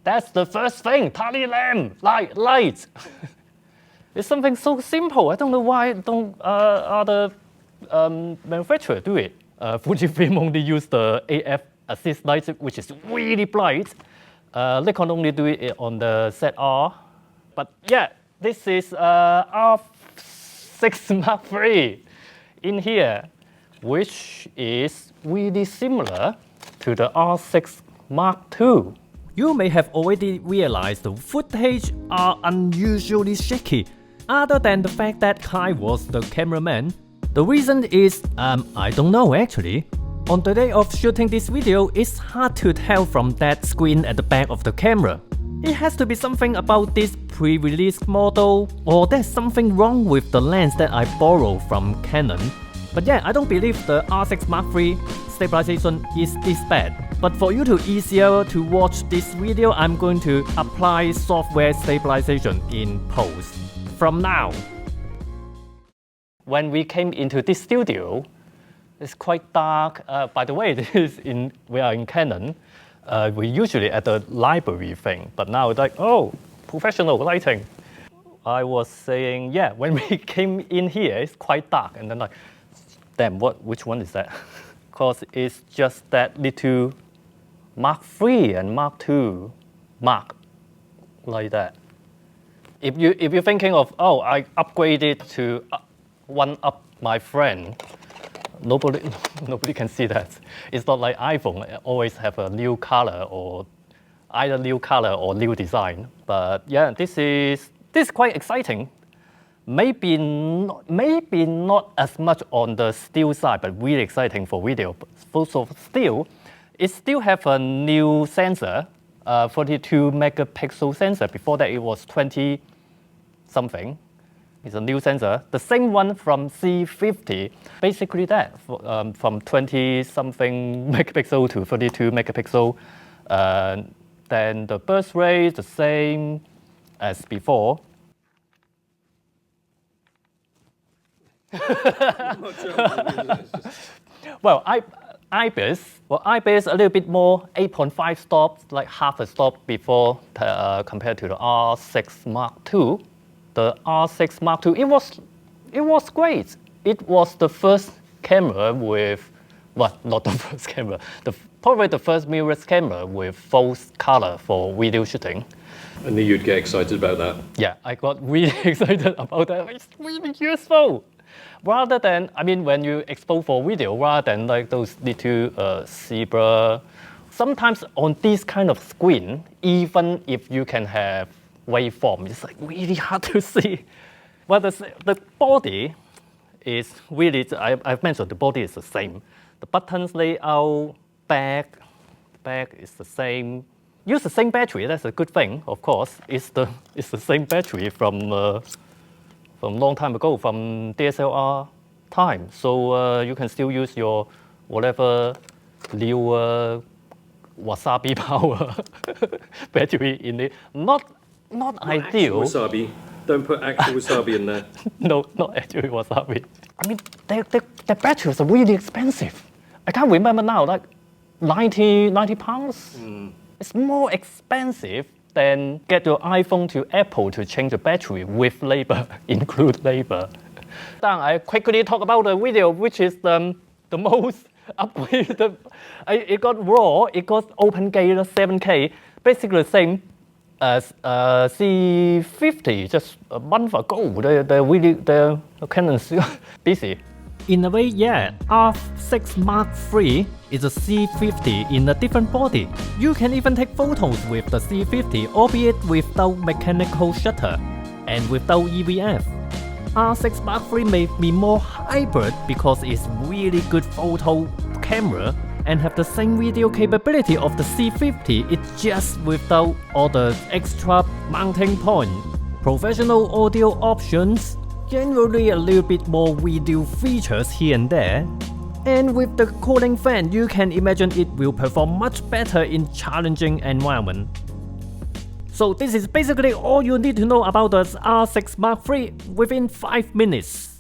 That's the first thing. Tally lamp, light. It's something so simple. I don't know why don't other manufacturers do it. Fujifilm only use the AF assist light, which is really bright. Nikon only do it on the ZR. But yeah, this is R6 Mark III in here, which is really similar to the R6 Mark II. You may have already realized the footage are unusually shaky, other than the fact that Kai was the cameraman. The reason is, I don't know actually. On the day of shooting this video, it's hard to tell from that screen at the back of the camera. It has to be something about this pre-release model, or there's something wrong with the lens that I borrowed from Canon. But yeah, I don't believe the R6 Mark III stabilization is this bad. But for you to easier to watch this video, I'm going to apply software stabilization in post from now. When we came into this studio, it's quite dark. By the way, we are in Canon. We usually at the library thing, but now it's like, oh, professional lighting. I was saying, yeah, when we came in here, it's quite dark, and then like, damn, which one is that? Because it's just that little Mark III and Mark II mark like that. If you're thinking of, oh, I upgraded to one up my friend, nobody can see that. It's not like iPhone. It always have a new color or either new color or new design. But yeah, this is quite exciting. Maybe not as much on the still side, but really exciting for video. So still, it still have a new sensor, 42 megapixel sensor. Before that, it was 20 something. It's a new sensor. The same one from C50. Basically that, from 20 something megapixel to 32 megapixel. Then the burst rate the same as before. Well, IBIS a little bit more, 8.5 stops, like half a stop before compared to the R6 Mark II. The R6 Mark II, it was great. It was the first camera with, well, not the first camera, probably the first mirrorless camera with full color for video shooting. I knew you'd get excited about that. Yeah, I got really excited about that. It's really useful. Rather than, I mean, when you expose for video, rather than like those little zebra, sometimes on this kind of screen, even if you can have waveform, it's like really hard to see. Well, the body is really, I've mentioned the body is the same. The buttons layout, back is the same. Use the same battery, that's a good thing, of course. It's the same battery from long time ago, from DSLR time. So you can still use your whatever newer wasabi power battery in it. Not ideal. Wasabi. Don't put actual wasabi in there. No, not actual wasabi. I mean, their batteries are really expensive. I can't remember now, like 90 pounds? It's more expensive than get your iPhone to Apple to change the battery with labor, include labor. Then I quickly talk about the video, which is the most upgraded. It got RAW, it got OpenGate 7K, basically the same as C50 just a month ago. They're Canon's busy. In a way, yeah, R6 Mark III is a C50 in a different body. You can even take photos with the C50, albeit without mechanical shutter and without EVF. R6 Mark III may be more hybrid because it's really good photo camera and have the same video capability of the C50, it's just without all the extra mounting point. Professional audio options, generally a little bit more video features here and there. And with the cooling fan, you can imagine it will perform much better in challenging environment. So this is basically all you need to know about the R6 Mark III within 5 minutes.